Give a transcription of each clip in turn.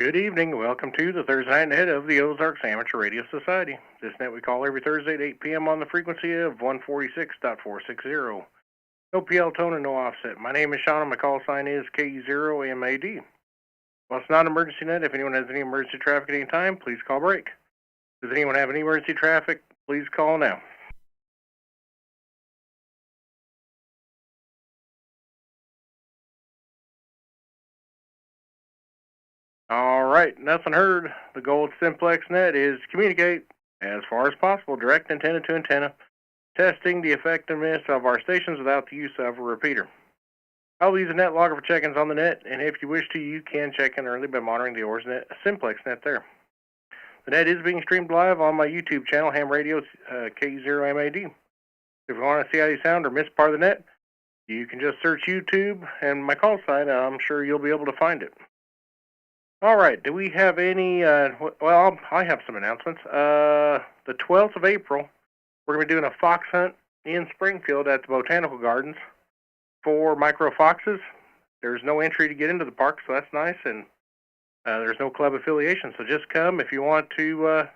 Good evening. Welcome to the Thursday night net of the Ozarks Amateur Radio Society. This net we call every Thursday at 8 p.m. on the frequency of 146.460. No PL tone and no offset. My name is Sean and my call sign is KE0MAD. Well, it's not an emergency net. If anyone has any emergency traffic at any time, please call break. Does anyone have any emergency traffic? Please call now. All right, nothing heard. The goal of Simplex net is communicate as far as possible, direct antenna to antenna, testing the effectiveness of our stations without the use of a repeater. I'll use a net logger for check-ins on the net, and if you wish to, you can check in early by monitoring the Oars net, Simplex net there. The net is being streamed live on my YouTube channel, Ham Radio KE0MAD. If you want to see how you sound or miss part of the net, you can just search YouTube and my call sign. I'm sure you'll be able to find it. All right, do we have any, well, I have some announcements. The 12th of April, we're going to be doing a fox hunt in Springfield at the Botanical Gardens for micro foxes. There's no entry to get into the park, so that's nice, and there's no club affiliation, so just come if you want to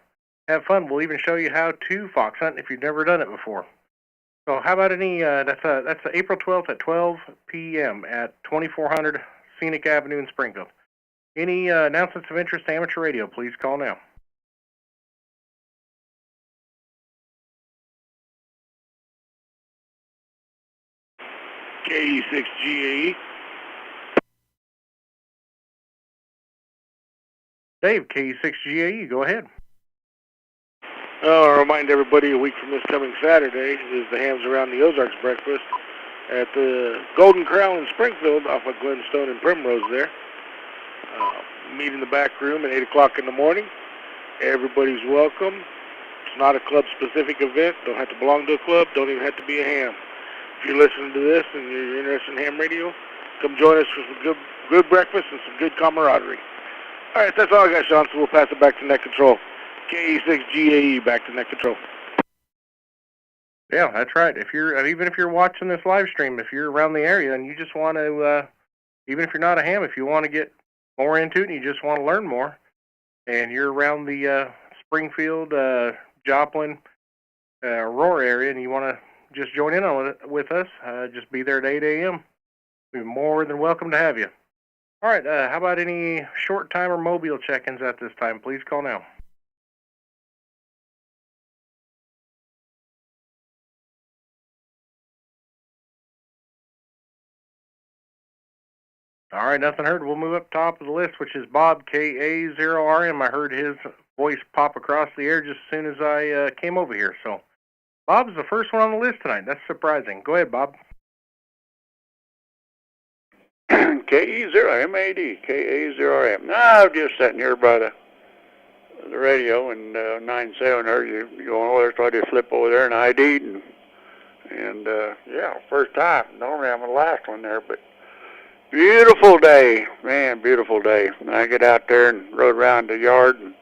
have fun. We'll even show you how to fox hunt if you've never done it before. So how about any, that's April 12th at 12 p.m. at 2400 Scenic Avenue in Springfield. Any announcements of interest to amateur radio, please call now. KE6GAE. Dave, KE6GAE, go ahead. I'll remind everybody a week from this coming Saturday is the Hams Around the Ozarks breakfast at the Golden Corral in Springfield off of Glenstone and Primrose there. Meet in the back room at 8 o'clock in the morning. Everybody's welcome. It's not a club-specific event. Don't have to belong to a club. Don't even have to be a ham. If you're listening to this and you're interested in ham radio, come join us for some good breakfast and some good camaraderie. All right, that's all I got, Sean, so we'll pass it back to Net Control. KE6GAE, back to Net Control. Yeah, that's right. If you're even if you're watching this live stream, if you're around the area and you just want to, even if you're not a ham, if you want to get more into it and you just want to learn more, and you're around the Springfield, Joplin, Aurora area, and you want to just join in on it with us, just be there at 8 a.m. We'd be more than welcome to have you. All right, how about any short-time or mobile check-ins at this time? Please call now. All right, nothing heard. We'll move up top of the list, which is Bob, KA0RM. I heard his voice pop across the air just as soon as I came over here. So Bob's the first one on the list tonight. That's surprising. Go ahead, Bob. KE0MAD, KA0RM. I'm just sitting here by the radio, and 97 heard you going over there, so I just flip over there and ID'd, and yeah, first time. Normally I'm the last one there, but beautiful day, man, beautiful day. I get out there and rode around the yard and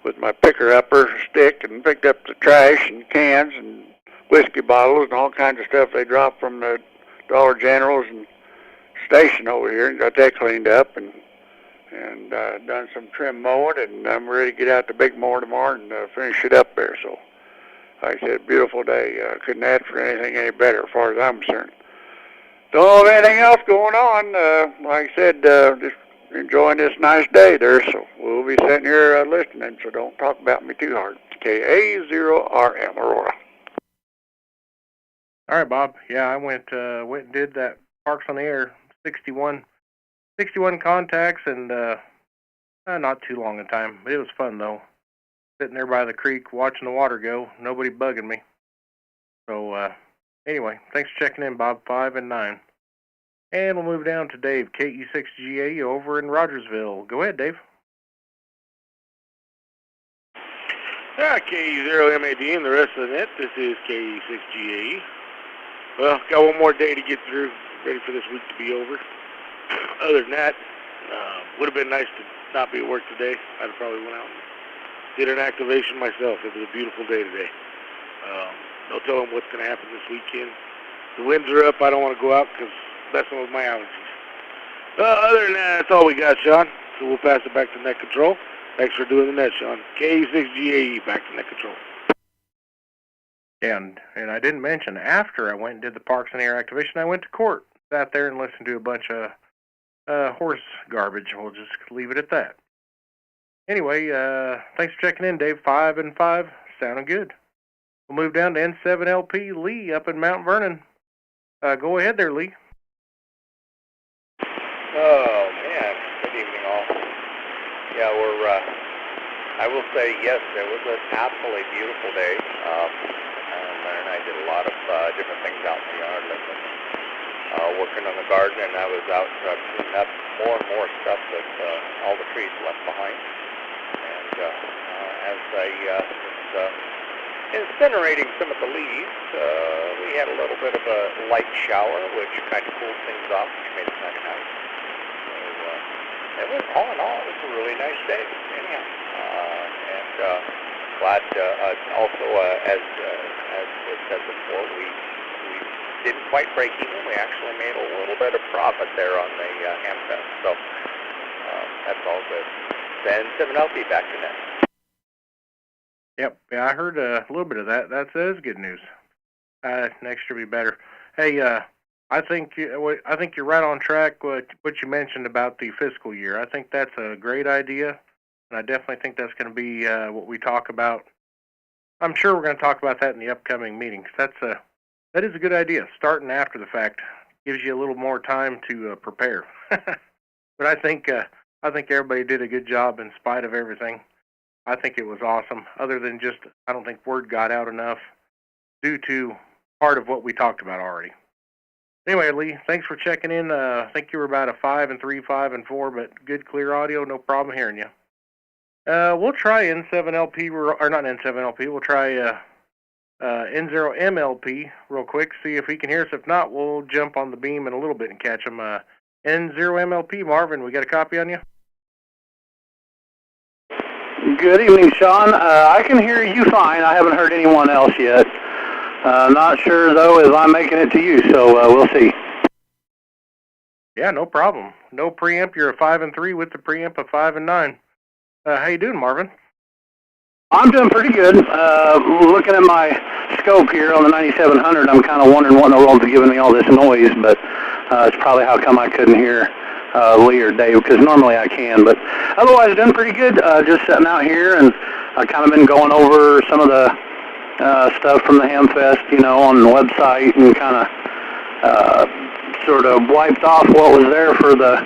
with my picker-upper stick and picked up the trash and cans and whiskey bottles and all kinds of stuff they dropped from the Dollar Generals and station over here, and got that cleaned up and done some trim mowing, and I'm ready to get out the big mower tomorrow and finish it up there. So, like I said, beautiful day. Couldn't ask for anything any better as far as I'm concerned. Don't have anything else going on. Like I said, just enjoying this nice day there, so we'll be sitting here listening, so don't talk about me too hard. KA0RM, Aurora. All right, Bob. Yeah, I went and did that Parks on the Air 61 contacts, and not too long a time, but it was fun, though. Sitting there by the creek, watching the water go, nobody bugging me. So, anyway, thanks for checking in, Bob, 5 and 9. And we'll move down to Dave, KE6GA over in Rogersville. Go ahead, Dave. KE0MAD and the rest of the net. This is KE6GAE. Well, got one more day to get through. Ready for this week to be over. Other than that, would have been nice to not be at work today. I'd have probably went out and did an activation myself. It was a beautiful day today. No telling what's going to happen this weekend. The winds are up. I don't want to go out because messing with my allergies. Other than that, that's all we got, Sean. So we'll pass it back to net control. Thanks for doing the net, Sean. K6GAE back to net control. And I didn't mention, after I went and did the Parks and Air activation, I went to court. Sat there and listened to a bunch of horse garbage. We'll just leave it at that. Anyway, thanks for checking in, Dave. 5 and 5. Sounding good. We'll move down to N7LP Lee up in Mount Vernon. Go ahead there, Lee. Oh, man. Good evening, all. Yeah, I will say, yes, it was an absolutely beautiful day. And I did a lot of different things out in the yard, working on the garden, and I was out cleaning up more and more stuff that all the trees left behind. And as I was incinerating some of the leaves, we had a little bit of a light shower, which kind of cooled things off, which made it kind of nice. So, it was, all in all, it was a really nice day, anyhow. And glad, also, as was said before, we didn't quite break even. We actually made a little bit of profit there on the ham fest, so that's all good. Then 7LP back to net. Yep, yeah, I heard a little bit of that. That is good news. Next year will be better. Hey, I think you're right on track with what you mentioned about the fiscal year. I think that's a great idea, and I definitely think that's going to be what we talk about. I'm sure we're going to talk about that in the upcoming meetings. That is a good idea. Starting after the fact gives you a little more time to prepare. But I think everybody did a good job in spite of everything. I think it was awesome. Other than just, I don't think word got out enough due to part of what we talked about already. Anyway, Lee, thanks for checking in. I think you were about a 5 and 3, 5 and 4, but good clear audio, no problem hearing you. We'll try N7LP, or not N7LP. We'll try N0MLP real quick, see if he can hear us. If not, we'll jump on the beam in a little bit and catch him. N0MLP, Marvin, we got a copy on you? Good evening, Sean. I can hear you fine. I haven't heard anyone else yet. Not sure, though, if I'm making it to you, so we'll see. Yeah, no problem. No preamp. You're a 5 and 3 with the preamp of 5 and 9. How you doing, Marvin? I'm doing pretty good. Looking at my scope here on the 9700, I'm kind of wondering what in the world's giving me all this noise, but it's probably how come I couldn't hear Lee or Dave, because normally I can. But otherwise, doing pretty good. Just sitting out here, and I've kind of been going over some of the stuff from the Ham Fest, on the website, and kind of sort of wiped off what was there for the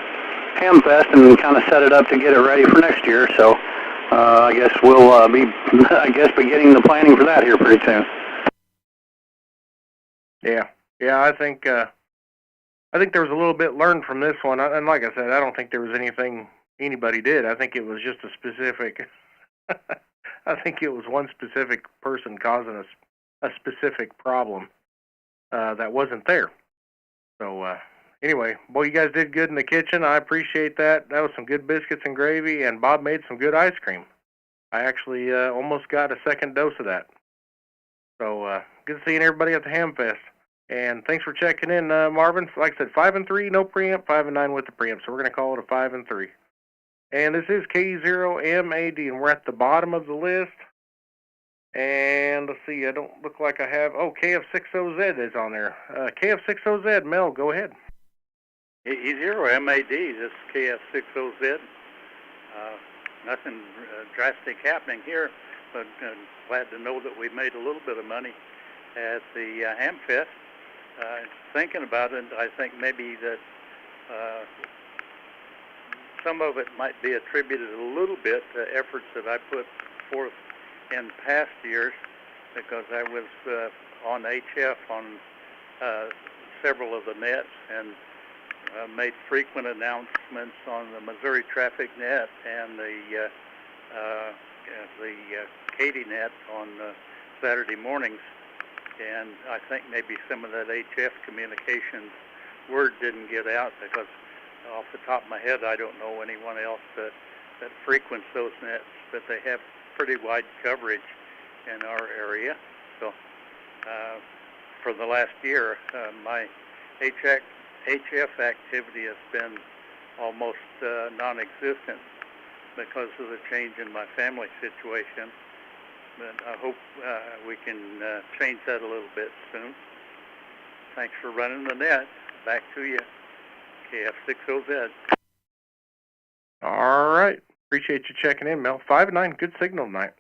Ham Fest and kind of set it up to get it ready for next year. So I guess we'll be beginning the planning for that here pretty soon. Yeah, I think there was a little bit learned from this one, and like I said, I don't think there was anything anybody did. I think it was just a specific. I think it was one specific person causing a specific problem that wasn't there. So anyway, boy, you guys did good in the kitchen. I appreciate that. That was some good biscuits and gravy, and Bob made some good ice cream. I actually almost got a second dose of that. So good seeing everybody at the Ham Fest. And thanks for checking in, Marvin. Like I said, 5 and 3, no preamp, 5 and 9 with the preamp. So we're going to call it a 5 and 3. And this is K0MAD, and we're at the bottom of the list. And let's see, I don't look like I have. Oh, KF60Z is on there. KF60Z, Mel, go ahead. E0MAD, this is KF60Z. Nothing drastic happening here, but glad to know that we made a little bit of money at the Ham Fest. Thinking about it, I think maybe that some of it might be attributed a little bit to efforts that I put forth in past years, because I was on HF on several of the nets and made frequent announcements on the Missouri Traffic Net and the Katy Net on Saturday mornings. And I think maybe some of that HF communications word didn't get out, because off the top of my head, I don't know anyone else that frequents those nets, but they have pretty wide coverage in our area. So for the last year, my HF activity has been almost non-existent because of the change in my family situation. But I hope we can change that a little bit soon. Thanks for running the net. Back to you, KF6OZ. All right. Appreciate you checking in, Mel. 5 and 9, good signal tonight.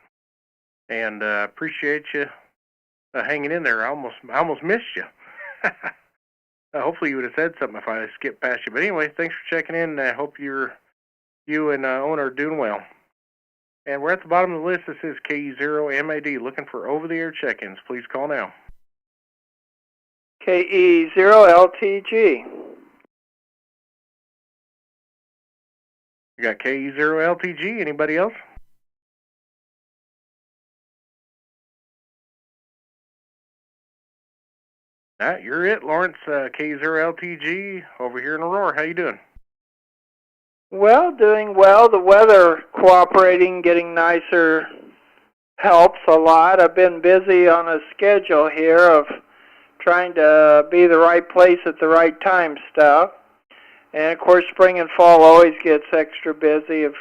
And appreciate you hanging in there. I almost missed you. Hopefully you would have said something if I skipped past you. But anyway, thanks for checking in. I hope you and Owen are doing well. And we're at the bottom of the list. This is KE0MAD looking for over-the-air check-ins. Please call now. KE0LTG. You got KE0LTG. Anybody else? You're it, Lawrence. KE0LTG over here in Aurora. How you doing? Well, doing well. The weather cooperating, getting nicer helps a lot. I've been busy on a schedule here of trying to be the right place at the right time stuff. And of course, spring and fall always gets extra busy of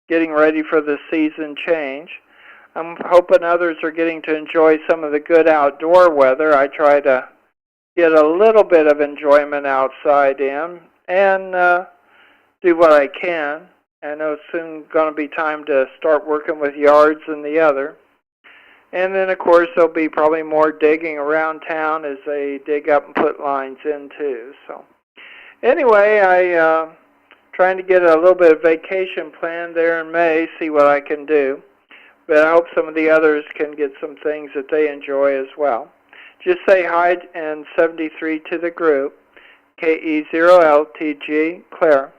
getting ready for the season change. I'm hoping others are getting to enjoy some of the good outdoor weather. I try to get a little bit of enjoyment outside in and do what I can. I know it's soon going to be time to start working with yards and the other. And then, of course, there'll be probably more digging around town as they dig up and put lines in, too. So anyway, I trying to get a little bit of vacation planned there in May, see what I can do. But I hope some of the others can get some things that they enjoy as well. Just say hi and 73 to the group. KE0LTG, Claire.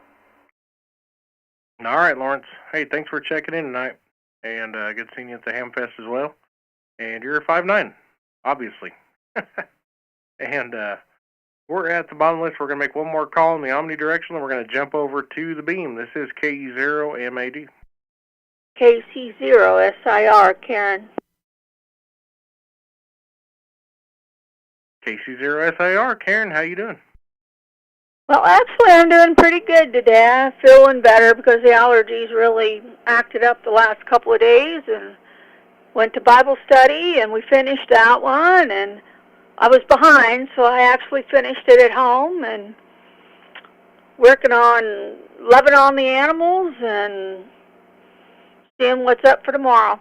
All right, Lawrence. Hey, thanks for checking in tonight. And good seeing you at the Hamfest as well. And you're a 5'9", obviously. And we're at the bottom of the list. We're going to make one more call in the omnidirectional, and we're going to jump over to the beam. This is KE0MAD. KC0SIR, Karen. KC0SIR, Karen, how you doing? Well, actually, I'm doing pretty good today. I'm feeling better because the allergies really acted up the last couple of days, and went to Bible study, and we finished that one, and I was behind, so I actually finished it at home, and working on loving on the animals and seeing what's up for tomorrow.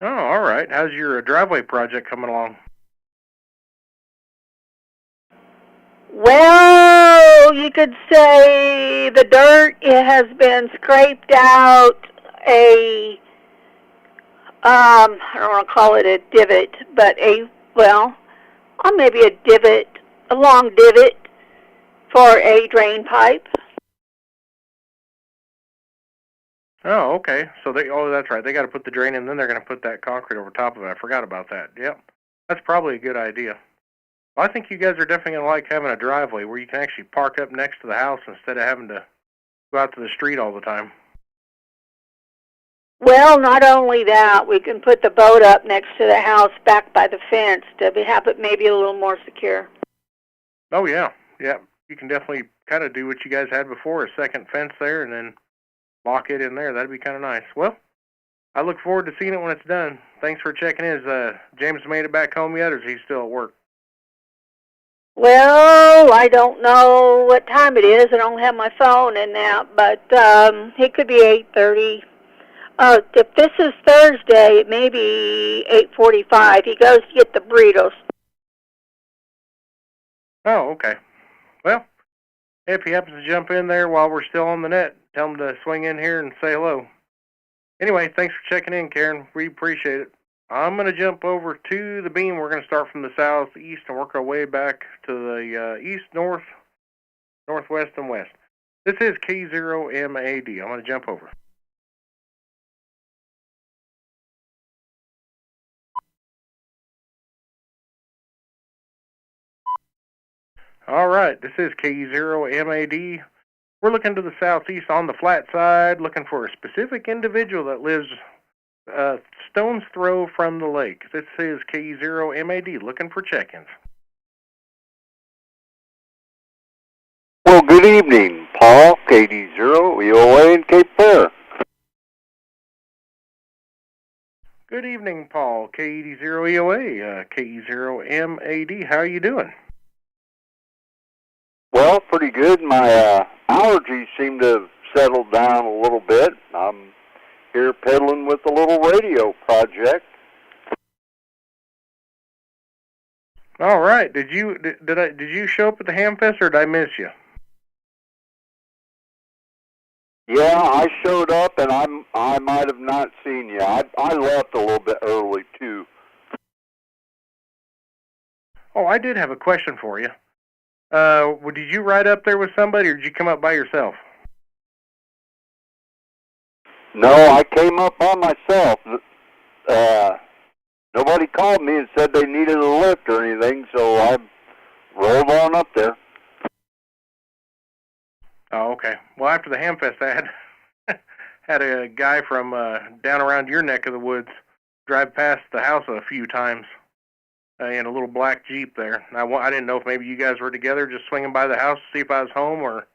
Oh, all right. How's your driveway project coming along? Well, you could say the dirt, it has been scraped out I don't want to call it a divot, but maybe a divot, a long divot for a drain pipe. Oh, okay. So that's right. They got to put the drain in, then they're going to put that concrete over top of it. I forgot about that. Yep. That's probably a good idea. Well, I think you guys are definitely going to like having a driveway where you can actually park up next to the house instead of having to go out to the street all the time. Well, not only that, we can put the boat up next to the house back by the fence to have it maybe a little more secure. Oh, yeah. Yeah. You can definitely kind of do what you guys had before, a second fence there, and then lock it in there. That'd be kind of nice. Well, I look forward to seeing it when it's done. Thanks for checking in. Has James made it back home yet, or is he still at work? Well, I don't know what time it is. I don't have my phone in that, but it could be 8:30. If this is Thursday, it may be 8:45. He goes to get the burritos. Oh, okay. Well, if he happens to jump in there while we're still on the net, tell him to swing in here and say hello. Anyway, thanks for checking in, Karen. We appreciate it. I'm going to jump over to the beam. We're going to start from the southeast and work our way back to the east, north, northwest, and west. This is K0MAD. I'm going to jump over. All right, this is K0MAD. We're looking to the southeast on the flat side, looking for a specific individual that lives stone's throw from the lake. This is K0MAD, looking for check-ins. Good evening, Paul, KD0, EOA, and Cape Fair. Good evening, Paul, KD0 EOA, KE0MAD. How are you doing? Well, pretty good. My allergies seem to have settled down a little bit. I'm here peddling with the little radio project. All right. Did you show up at the Ham Fest, or did I miss you? Yeah, I showed up, and I might have not seen you. I left a little bit early too. Oh, I did have a question for you. Did you ride up there with somebody, or did you come up by yourself? No, I came up by myself. Nobody called me and said they needed a lift or anything, so I rolled on up there. Oh, okay. Well, after the Hamfest, I had a guy from down around your neck of the woods drive past the house a few times in a little black Jeep there. And I didn't know if maybe you guys were together, just swinging by the house to see if I was home or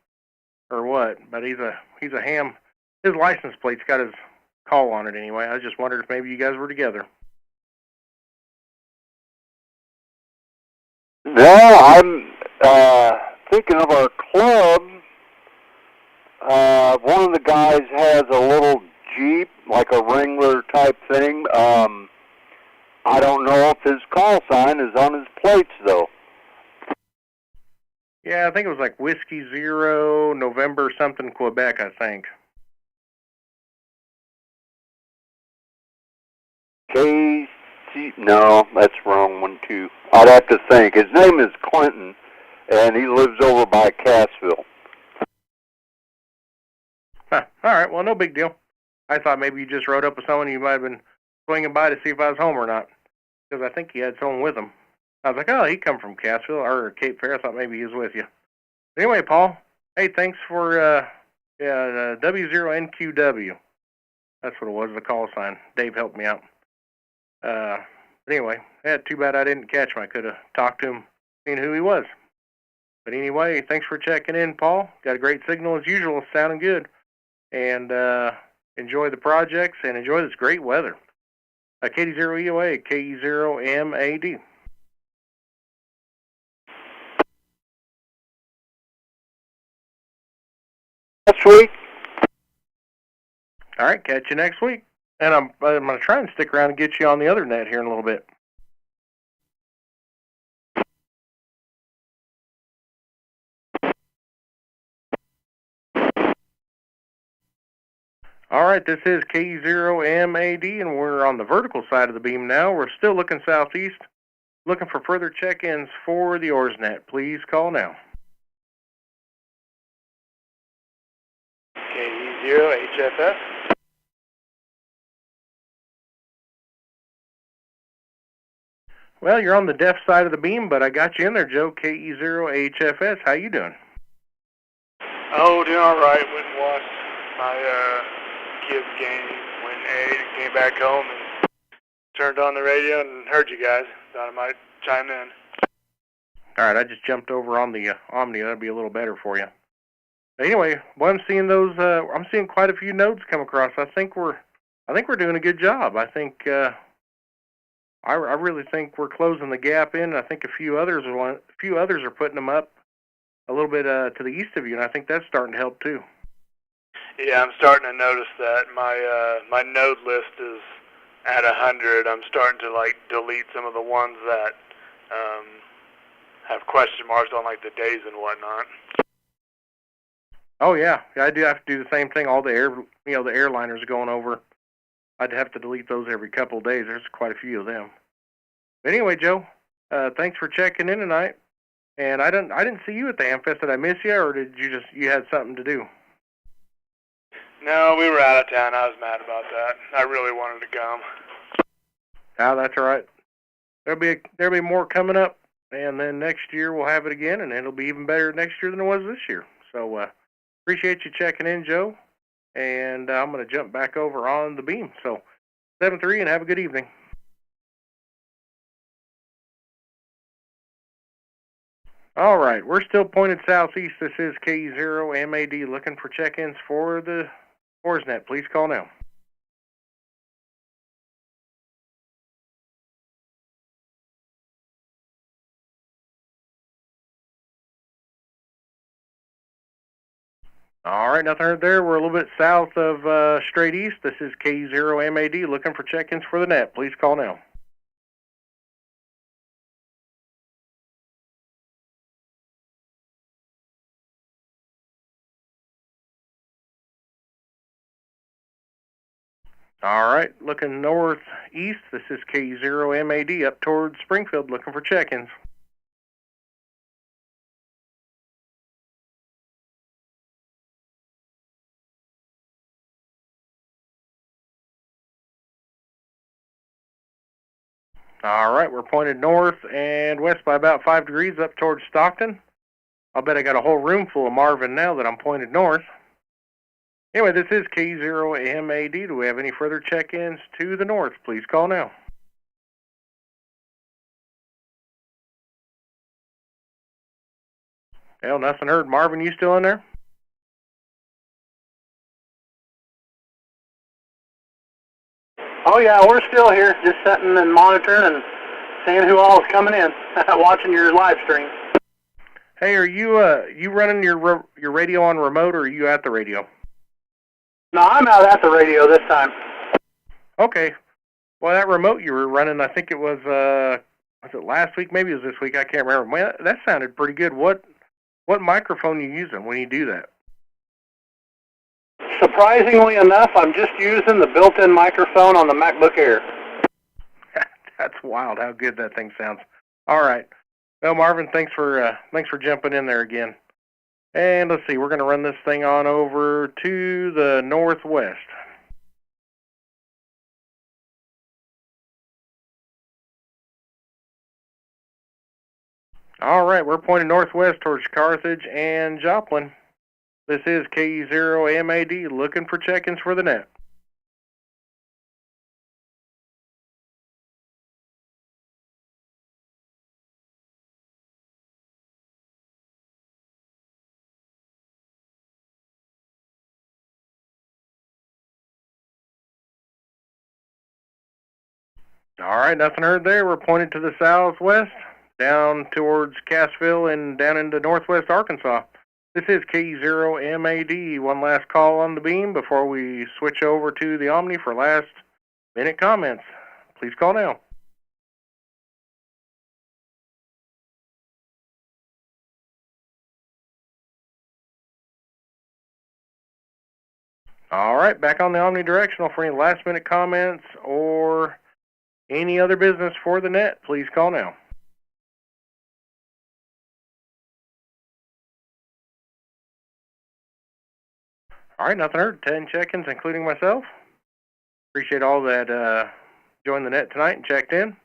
what. But he's a ham. His license plate's got his call on it anyway. I just wondered if maybe you guys were together. No, I'm thinking of our club. One of the guys has a little Jeep, like a Wrangler type thing. I don't know if his call sign is on his plates, though. Yeah, I think it was like Whiskey Zero, November something, Quebec, I think. No, that's the wrong one, too. I'd have to think. His name is Clinton, and he lives over by Cassville. Huh. All right, well, no big deal. I thought maybe you just rode up with someone you might have been swinging by to see if I was home or not, because I think he had someone with him. I was like, oh, he come from Cassville or Cape Fair. I thought maybe he was with you. But anyway, Paul, hey, thanks for W0NQW. That's what it was, the call sign. Dave helped me out. But anyway, too bad I didn't catch him. I could have talked to him, seen who he was. But anyway, thanks for checking in, Paul. Got a great signal as usual. Sounding good. And enjoy the projects and enjoy this great weather. KD0 EOA, KE0MAD. Next week. All right, catch you next week. And I'm going to try and stick around and get you on the other net here in a little bit. All right, this is KE0MAD, and we're on the vertical side of the beam now. We're still looking southeast, looking for further check-ins for the Oars net. Please call now. KE0 HFS. Well, you're on the deaf side of the beam, but I got you in there, Joe. KE0 HFS. How you doing? Oh, doing all right. Went and watched my kids' game, went and ate, and came back home and turned on the radio and heard you guys. Thought I might chime in. All right, I just jumped over on the Omni. That'd be a little better for you. But anyway, well, I'm seeing those. I'm seeing quite a few nodes come across. I think we're doing a good job. I think. I really think we're closing the gap in. I think a few others are putting them up a little bit to the east of you, and I think that's starting to help too. Yeah, I'm starting to notice that my node list is at 100. I'm starting to delete some of the ones that have question marks on the days and whatnot. Oh yeah, I do have to do the same thing. All the the airliners going over. I'd have to delete those every couple of days. There's quite a few of them. But anyway, Joe, thanks for checking in tonight. And I didn't see you at the Hamfest. Did I miss you, or did you had something to do? No, we were out of town. I was mad about that. I really wanted to come. Ah, that's all right. There'll be more coming up, and then next year we'll have it again, and it'll be even better next year than it was this year. So appreciate you checking in, Joe. And I'm going to jump back over on the beam. So 7-3, and have a good evening. All right, we're still pointed southeast. This is K0MAD looking for check-ins for the Oars net. Please call now. All right, nothing heard there. We're a little bit south of straight east. This is K0MAD looking for check-ins for the net. Please call now. All right, looking northeast. This is K0MAD up towards Springfield looking for check-ins. All right, we're pointed north and west by about 5 degrees up towards Stockton. I'll bet I got a whole room full of Marvin now that I'm pointed north. Anyway, this is K0MAD. Do we have any further check-ins to the north? Please call now. Well, nothing heard. Marvin, you still in there? Oh yeah, we're still here, just sitting and monitoring and seeing who all is coming in, watching your live stream. Hey, are you running your radio on remote, or are you at the radio? No, I'm out at the radio this time. Okay. Well, that remote you were running, I think it was it last week? Maybe it was this week. I can't remember. Man, that sounded pretty good. What microphone are you using when you do that? Surprisingly enough, I'm just using the built-in microphone on the MacBook Air. That's wild how good that thing sounds. All right. Well, Marvin, thanks for jumping in there again. And let's see, we're going to run this thing on over to the northwest. All right, we're pointing northwest towards Carthage and Joplin. This is K0MAD looking for check-ins for the net. All right, nothing heard there. We're pointed to the southwest, down towards Cassville and down into northwest Arkansas. This is K0MAD. One last call on the beam before we switch over to the Omni for last-minute comments. Please call now. All right, back on the omnidirectional for any last-minute comments or any other business for the net. Please call now. All right, nothing heard. 10 check-ins, including myself. Appreciate all that joined the net tonight and checked in.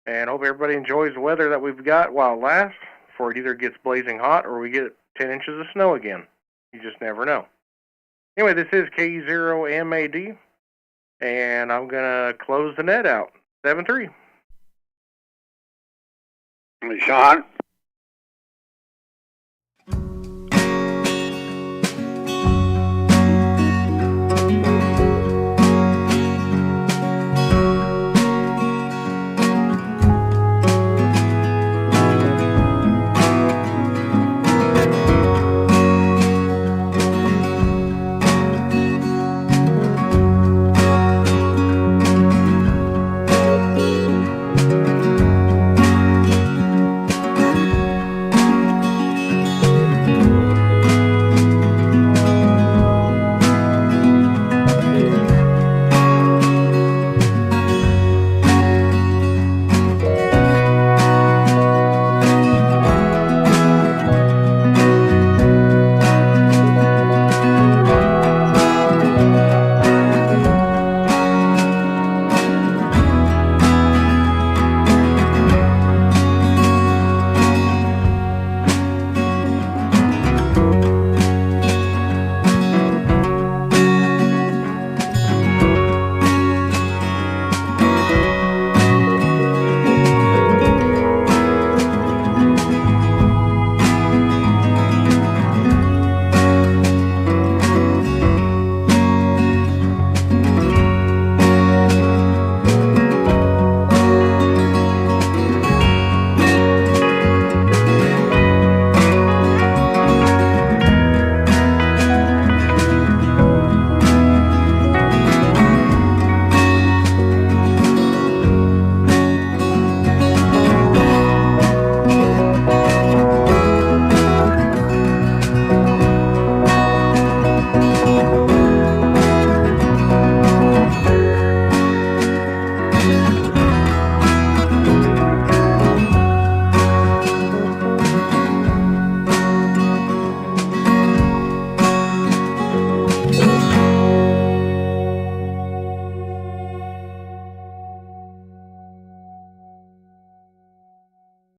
And hope everybody enjoys the weather that we've got while it lasts, before it either gets blazing hot or we get 10 inches of snow again. You just never know. Anyway, this is K0MAD, and I'm going to close the net out. 7-3. Sean?